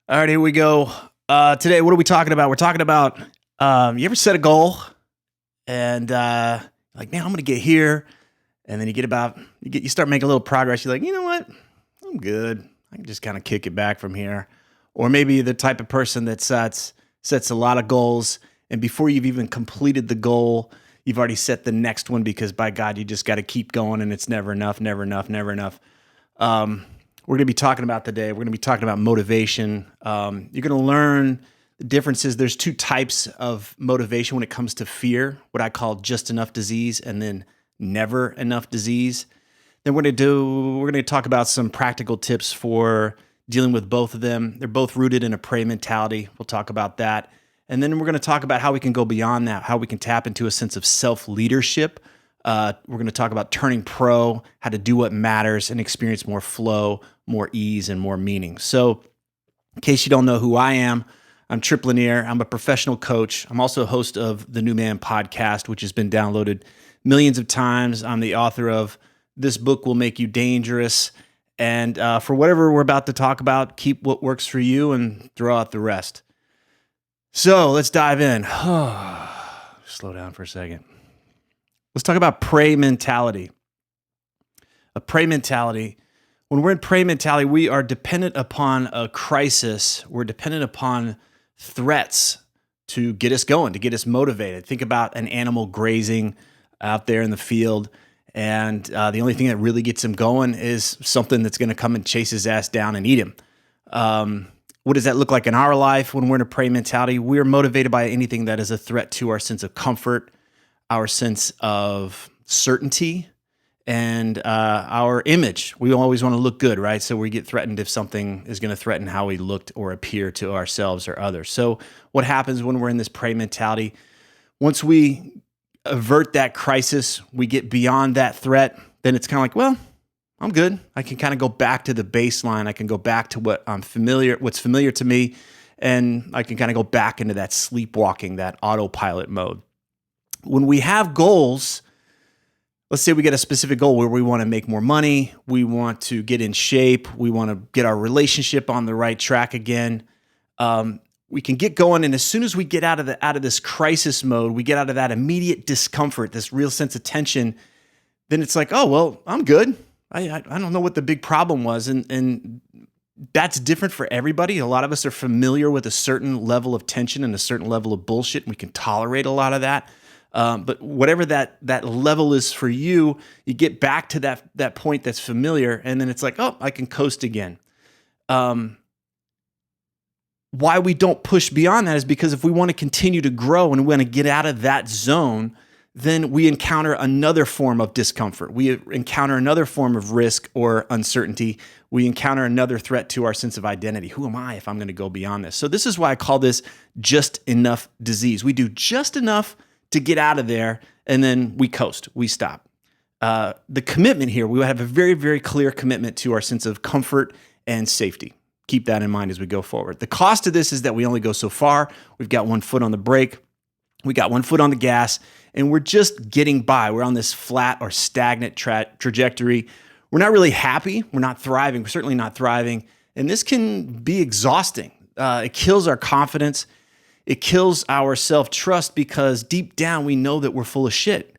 All right, here we go. Today, what are we talking about? We're talking about you ever set a goal and like, man, I'm gonna get here, and then you start making a little progress. You're like, you know what? I'm good. I can just kind of kick it back from here. Or maybe you're the type of person that sets a lot of goals, and before you've even completed the goal, you've already set the next one because by God, you just got to keep going, and it's never enough, never enough, never enough. We're going to be talking about today. We're going to be talking about motivation. You're going to learn the differences. There's two types of motivation when it comes to fear, what I call just enough disease and then never enough disease. Then we're going to talk about some practical tips for dealing with both of them. They're both rooted in a prey mentality. We'll talk about that. And then we're going to talk about how we can go beyond that, how we can tap into a sense of self-leadership. We're going to talk about turning pro, how to do what matters and experience more flow, more ease, and more meaning. So in case you don't know who I am, I'm Tripp Lanier. I'm a professional coach. I'm also a host of the New Man podcast, which has been downloaded millions of times. I'm the author of This Book Will Make You Dangerous. And for whatever we're about to talk about, keep what works for you and throw out the rest. So let's dive in. Slow down for a second. Let's talk about prey mentality. A prey mentality. When we're in prey mentality, we are dependent upon a crisis. We're dependent upon threats to get us going, to get us motivated. Think about an animal grazing out there in the field, and the only thing that really gets him going is something that's going to come and chase his ass down and eat him. What does that look like in our life when we're in a prey mentality? We're motivated by anything that is a threat to our sense of comfort, our sense of certainty, and our image. We always want to look good, right? So we get threatened if something is going to threaten how we looked or appear to ourselves or others. So what happens when we're in this prey mentality? Once we avert that crisis, we get beyond that threat, then it's kind of like, well, I'm good. I can kind of go back to the baseline. I can go back to what's familiar to me, and I can kind of go back into that sleepwalking, that autopilot mode. When we have goals, let's say we get a specific goal where we want to make more money, we want to get in shape, we want to get our relationship on the right track again. We can get going, and as soon as we get out of this crisis mode, we get out of that immediate discomfort, this real sense of tension. Then it's like, oh well, I'm good. I don't know what the big problem was, and that's different for everybody. A lot of us are familiar with a certain level of tension and a certain level of bullshit, and we can tolerate a lot of that. But whatever that level is for you, you get back to that point that's familiar, and then it's like, oh, I can coast again. Why we don't push beyond that is because if we want to continue to grow and we want to get out of that zone, then we encounter another form of discomfort. We encounter another form of risk or uncertainty. We encounter another threat to our sense of identity. Who am I if I'm going to go beyond this? So this is why I call this just enough disease. We do just enough to get out of there, and then we coast, we stop. The commitment here, we have a very, very clear commitment to our sense of comfort and safety. Keep that in mind as we go forward. The cost of this is that we only go so far. We've got one foot on the brake, we got one foot on the gas, and we're just getting by. We're on this flat or stagnant trajectory. We're not really happy. We're not thriving. We're certainly not thriving. And this can be exhausting. It kills our confidence. It kills our self-trust because deep down we know that we're full of shit.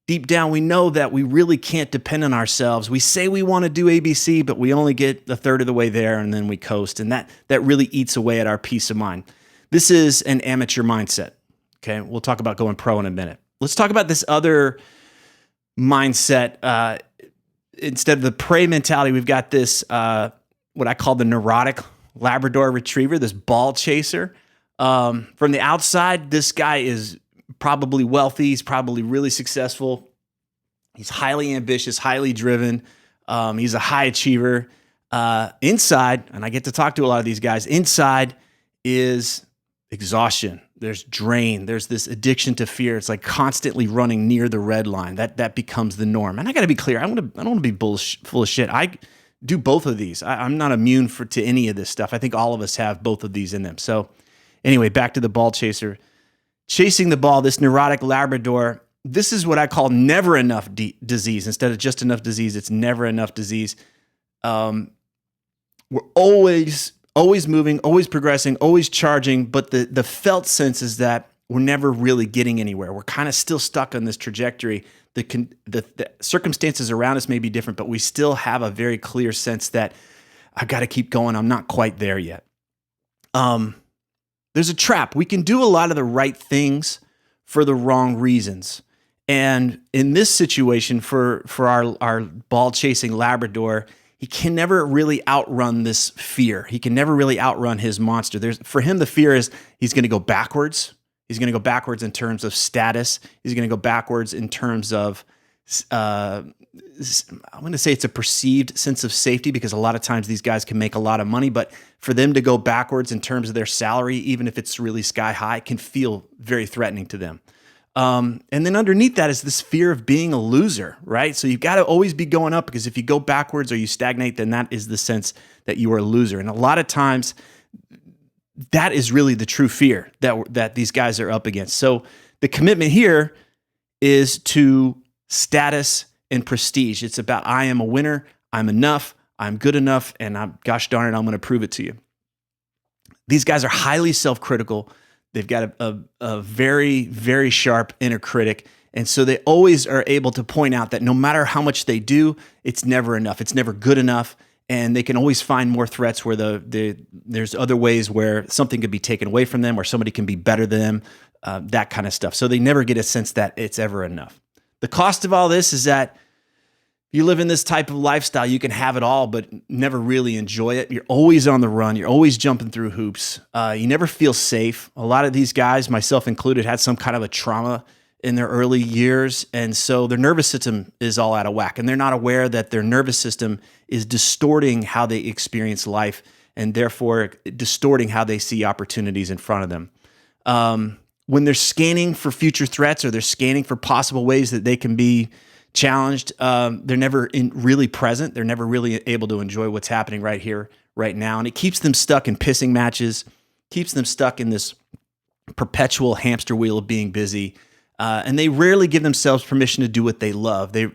Deep down we know that we really can't depend on ourselves. We say we want to do ABC, but we only get a third of the way there and then we coast. And that really eats away at our peace of mind. This is an amateur mindset. Okay, we'll talk about going pro in a minute. Let's talk about this other mindset. Instead of the prey mentality, we've got this, what I call the neurotic Labrador retriever, this ball chaser. From the outside, this guy is probably wealthy. He's probably really successful. He's highly ambitious, highly driven. He's a high achiever. Inside, and I get to talk to a lot of these guys, inside is exhaustion. There's drain. There's this addiction to fear. It's like constantly running near the red line. That becomes the norm. And I got to be clear. I don't want to be full of shit. I do both of these. I'm not immune to any of this stuff. I think all of us have both of these in them. So anyway, back to the ball chaser. Chasing the ball, this neurotic Labrador, this is what I call never enough disease. Instead of just enough disease, it's never enough disease. We're always always moving, always progressing, always charging. But the felt sense is that we're never really getting anywhere. We're kind of still stuck on this trajectory. The circumstances around us may be different, but we still have a very clear sense that I've got to keep going. I'm not quite there yet. There's a trap. We can do a lot of the right things for the wrong reasons. And in this situation, for our ball chasing Labrador, he can never really outrun this fear. He can never really outrun his monster. For him, the fear is he's going to go backwards. He's going to go backwards in terms of status. He's going to go backwards in terms of, I'm going to say it's a perceived sense of safety, because a lot of times these guys can make a lot of money, but for them to go backwards in terms of their salary, even if it's really sky high, can feel very threatening to them. And then underneath that is this fear of being a loser, right? So you've got to always be going up, because if you go backwards or you stagnate, then that is the sense that you are a loser. And a lot of times that is really the true fear that these guys are up against. So the commitment here is to status and prestige. It's about, I am a winner, I'm enough, I'm good enough, and gosh darn it, I'm going to prove it to you. These guys are highly self-critical. They've got a very, very sharp inner critic. And so they always are able to point out that no matter how much they do, it's never enough. It's never good enough. And they can always find more threats where there's other ways where something could be taken away from them, or somebody can be better than them, that kind of stuff. So they never get a sense that it's ever enough. The cost of all this is that you live in this type of lifestyle, you can have it all, but never really enjoy it. You're always on the run. You're always jumping through hoops. You never feel safe. A lot of these guys, myself included, had some kind of a trauma in their early years. And so their nervous system is all out of whack. And they're not aware that their nervous system is distorting how they experience life, and therefore distorting how they see opportunities in front of them. When they're scanning for future threats, or they're scanning for possible ways that they can be challenged, they're never really present. They're never really able to enjoy what's happening right here, right now. And it keeps them stuck in pissing matches, keeps them stuck in this perpetual hamster wheel of being busy. And they rarely give themselves permission to do what they love. They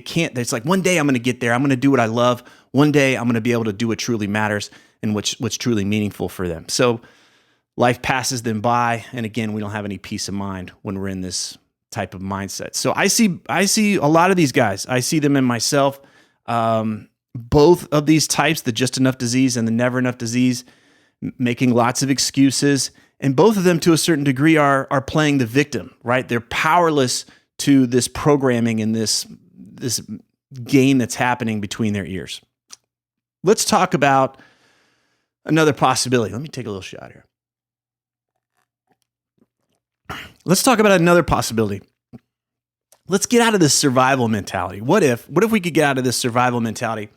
can't. It's like, one day I'm going to get there. I'm going to do what I love. One day I'm going to be able to do what truly matters and what's truly meaningful for them. So life passes them by, and again, we don't have any peace of mind when we're in this type of mindset. So I see a lot of these guys. I see them in myself. Both of these types, the just enough disease and the never enough disease, making lots of excuses. And both of them, to a certain degree, are playing the victim, right? They're powerless to this programming and this game that's happening between their ears. Let's talk about another possibility. Let me take a little shot here. Let's talk about another possibility. Let's get out of this survival mentality. What if we could get out of this survival mentality?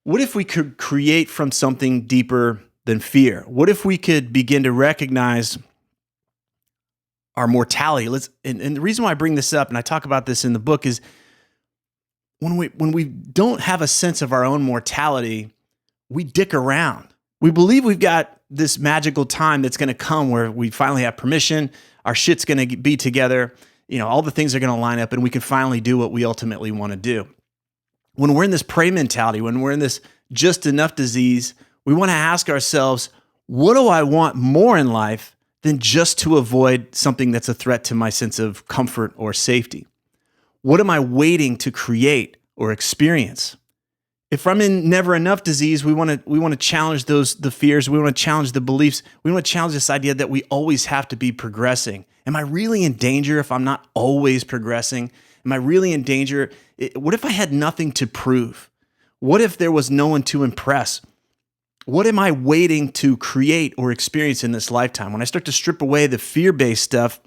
What if we could create from something deeper than fear? What if we could begin to recognize our mortality? And the reason why I bring this up, and I talk about this in the book, is when we don't have a sense of our own mortality, we dick around. We believe we've got this magical time that's going to come where we finally have permission, our shit's going to be together, all the things are going to line up, and we can finally do what we ultimately want to do. When we're in this prey mentality, when we're in this just enough disease, we want to ask ourselves, what do I want more in life than just to avoid something that's a threat to my sense of comfort or safety? What am I waiting to create or experience? If I'm in never enough disease, we want to challenge the fears. We want to challenge the beliefs. We want to challenge this idea that we always have to be progressing. Am I really in danger if I'm not always progressing? Am I really in danger? What if I had nothing to prove? What if there was no one to impress? What am I waiting to create or experience in this lifetime? When I start to strip away the fear-based stuff,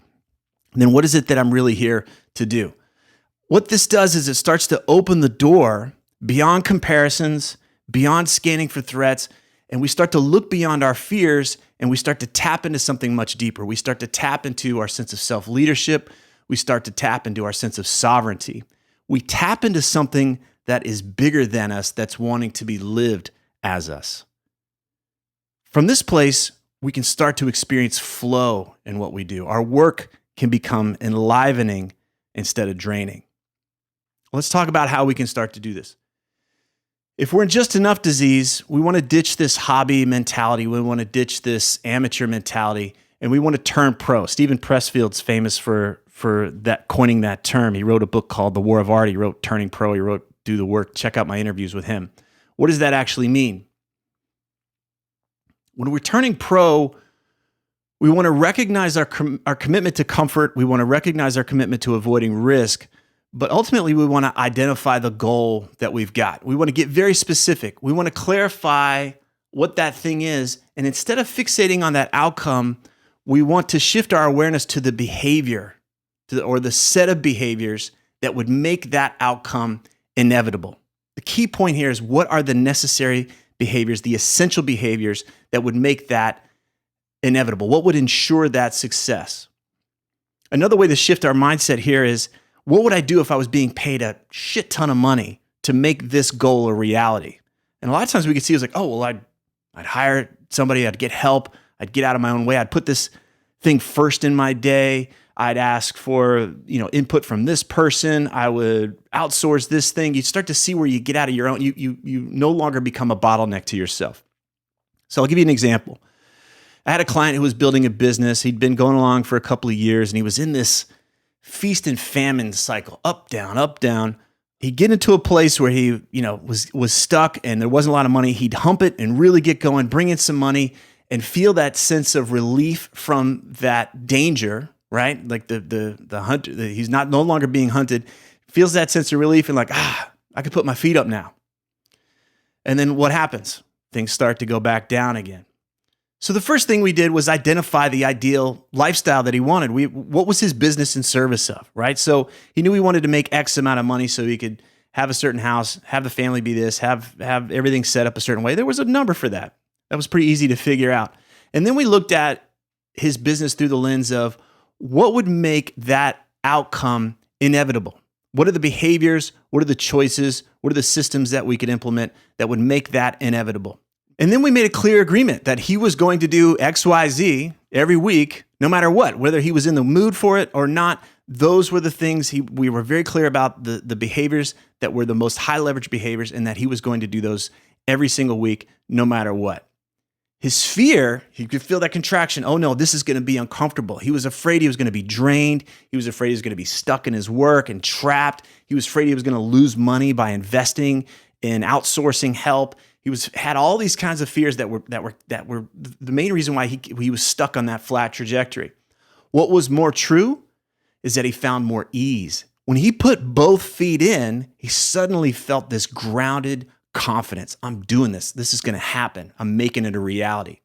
then what is it that I'm really here to do? What this does is it starts to open the door beyond comparisons, beyond scanning for threats, and we start to look beyond our fears, and we start to tap into something much deeper. We start to tap into our sense of self-leadership. We start to tap into our sense of sovereignty. We tap into something that is bigger than us, that's wanting to be lived as us. From this place, we can start to experience flow in what we do. Our work can become enlivening instead of draining. Let's talk about how we can start to do this. If we're in just enough disease, we want to ditch this hobby mentality. We want to ditch this amateur mentality, and we want to turn pro. Stephen Pressfield's famous for that, coining that term. He wrote a book called The War of Art. He wrote Turning Pro. He wrote Do the Work. Check out my interviews with him. What does that actually mean? When we're turning pro, we want to recognize our commitment to comfort. We want to recognize our commitment to avoiding risk. But ultimately, we want to identify the goal that we've got. We want to get very specific. We want to clarify what that thing is. And instead of fixating on that outcome, we want to shift our awareness to the behavior or the set of behaviors that would make that outcome inevitable. The key point here is, what are the necessary behaviors, the essential behaviors that would make that inevitable? What would ensure that success? Another way to shift our mindset here is, what would I do if I was being paid a shit ton of money to make this goal a reality? And a lot of times we could see it was like, oh, well, I'd hire somebody, I'd get help, I'd get out of my own way, I'd put this thing first in my day, I'd ask for, input from this person, I would outsource this thing. You start to see where you get out of your own, you no longer become a bottleneck to yourself. So I'll give you an example. I had a client who was building a business. He'd been going along for a couple of years, and he was in this feast and famine cycle, up, down, up, down. He'd get into a place where he, was stuck and there wasn't a lot of money. He'd hump it and really get going, bring in some money, and feel that sense of relief from that danger, right? Like the hunter, he's no longer being hunted, feels that sense of relief and like, I could put my feet up now. And then what happens? Things start to go back down again. So the first thing we did was identify the ideal lifestyle that he wanted. What was his business in service of, right? So he knew he wanted to make X amount of money so he could have a certain house, have the family be this, have everything set up a certain way. There was a number for that. That was pretty easy to figure out. And then we looked at his business through the lens of, what would make that outcome inevitable? What are the behaviors? What are the choices? What are the systems that we could implement that would make that inevitable? And then we made a clear agreement that he was going to do X, Y, Z every week, no matter what, whether he was in the mood for it or not. Those were the things we were very clear about, the behaviors that were the most high leverage behaviors, and that he was going to do those every single week, no matter what. His fear, he could feel that contraction. Oh no, this is going to be uncomfortable. He was afraid he was going to be drained. He was afraid he was going to be stuck in his work and trapped. He was afraid he was going to lose money by investing in outsourcing help. He had all these kinds of fears that were the main reason why he was stuck on that flat trajectory. What was more true is that he found more ease. When he put both feet in, he suddenly felt this grounded confidence. I'm doing this. This is going to happen. I'm making it a reality.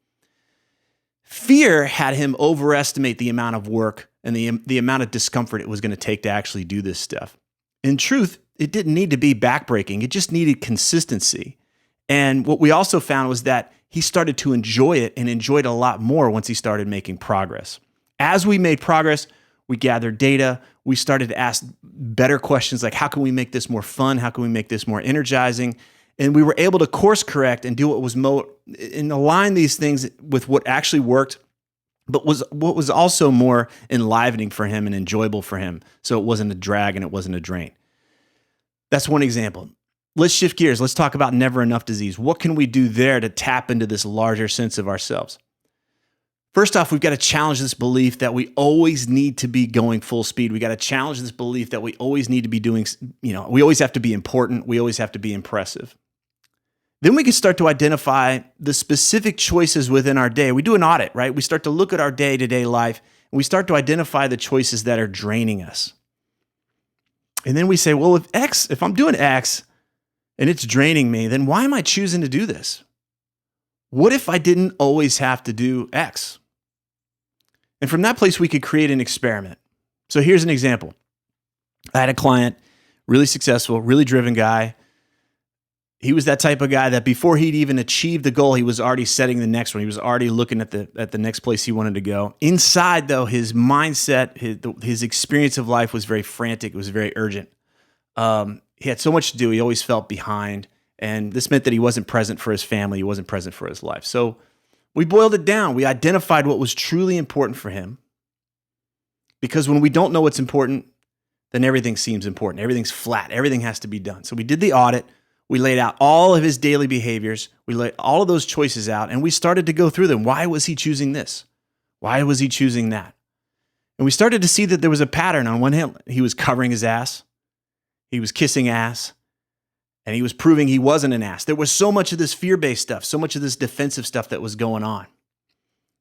Fear had him overestimate the amount of work and the amount of discomfort it was going to take to actually do this stuff. In truth, it didn't need to be backbreaking. It just needed consistency. And what we also found was that he started to enjoy it, and enjoyed it a lot more once he started making progress. As we made progress, we gathered data. We started to ask better questions like, how can we make this more fun? How can we make this more energizing? And we were able to course correct and do what was and align these things with what actually worked, but what was also more enlivening for him and enjoyable for him. So it wasn't a drag and it wasn't a drain. That's one example. Let's shift gears. Let's talk about never enough disease. What can we do there to tap into this larger sense of ourselves? First off, we've got to challenge this belief that we always need to be going full speed. We got to challenge this belief that we always need to be doing, we always have to be important. We always have to be impressive. Then we can start to identify the specific choices within our day. We do an audit, right? We start to look at our day-to-day life, and we start to identify the choices that are draining us. And then we say, well, if I'm doing X and it's draining me, then why am I choosing to do this? What if I didn't always have to do X? And from that place, we could create an experiment. So here's an example. I had a client, really successful, really driven guy. He was that type of guy that before he'd even achieved the goal, he was already setting the next one. He was already looking at the next place he wanted to go. Inside, though, his mindset, his experience of life was very frantic. It was very urgent. He had so much to do. He always felt behind. And this meant that he wasn't present for his family. He wasn't present for his life. So we boiled it down. We identified what was truly important for him. Because when we don't know what's important, then everything seems important. Everything's flat. Everything has to be done. So we did the audit. We laid out all of his daily behaviors. We laid all of those choices out, and we started to go through them. Why was he choosing this? Why was he choosing that? And we started to see that there was a pattern. On one hand, he was covering his ass, he was kissing ass, and he was proving he wasn't an ass. There was so much of this fear-based stuff, so much of this defensive stuff that was going on.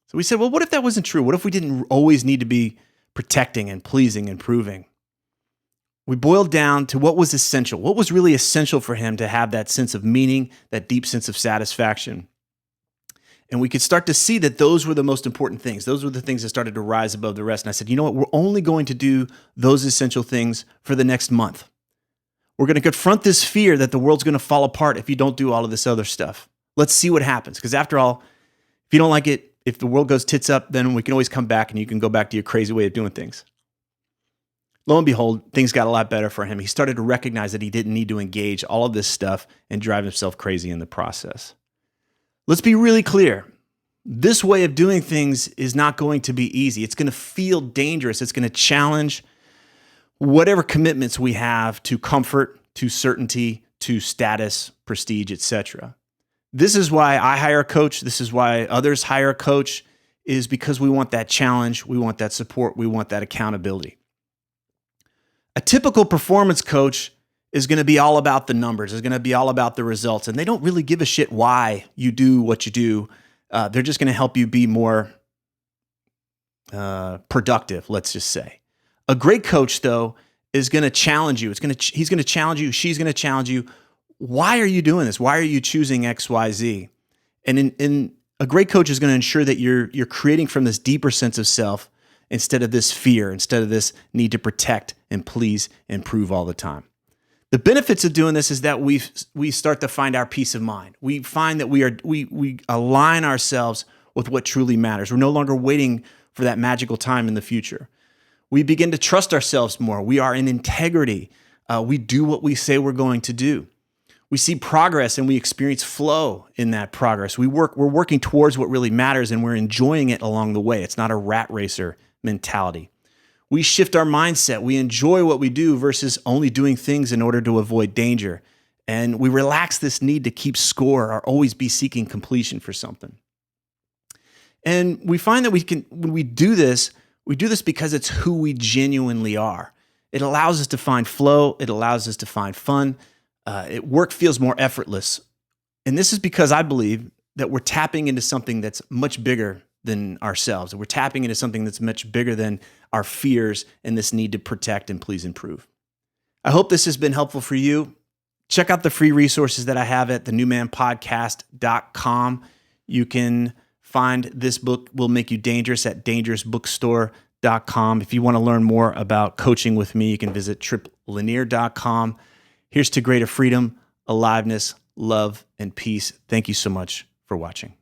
So we said, well, what if that wasn't true? What if we didn't always need to be protecting and pleasing and proving? We boiled down to what was essential. What was really essential for him to have that sense of meaning, that deep sense of satisfaction? And we could start to see that those were the most important things. Those were the things that started to rise above the rest. And I said, you know what? We're only going to do those essential things for the next month. We're going to confront this fear that the world's going to fall apart if you don't do all of this other stuff. Let's see what happens. Because after all, if you don't like it, if the world goes tits up, then we can always come back and you can go back to your crazy way of doing things. Lo and behold, things got a lot better for him. He started to recognize that he didn't need to engage all of this stuff and drive himself crazy in the process. Let's be really clear. This way of doing things is not going to be easy. It's going to feel dangerous. It's going to challenge whatever commitments we have to comfort, to certainty, to status, prestige, etc. This is why I hire a coach. This is why others hire a coach, is because we want that challenge. We want that support. We want that accountability. A typical performance coach is going to be all about the numbers, is going to be all about the results, and they don't really give a shit why you do what you do. They're just going to help you be more productive, let's just say. A great coach, though, is going to challenge you. He's going to challenge you. She's going to challenge you. Why are you doing this? Why are you choosing X, Y, Z? And a great coach is going to ensure that you're creating from this deeper sense of self, instead of this fear, instead of this need to protect and please and prove all the time. The benefits of doing this is that we start to find our peace of mind. We find that we align ourselves with what truly matters. We're no longer waiting for that magical time in the future. We begin to trust ourselves more. We are in integrity. We do what we say we're going to do. We see progress and we experience flow in that progress. We're working towards what really matters and we're enjoying it along the way. It's not a rat racer mentality. We shift our mindset. We enjoy what we do versus only doing things in order to avoid danger. And we relax this need to keep score or always be seeking completion for something. And we find that when we do this because it's who we genuinely are. It allows us to find flow. It allows us to find fun. Work feels more effortless. And this is because I believe that we're tapping into something that's much bigger than ourselves. We're tapping into something that's much bigger than our fears and this need to protect and please and prove. I hope this has been helpful for you. Check out the free resources that I have at thenewmanpodcast.com. You can find This Book Will Make You Dangerous at dangerousbookstore.com. If you want to learn more about coaching with me, you can visit tripplanier.com. Here's to greater freedom, aliveness, love, and peace. Thank you so much for watching.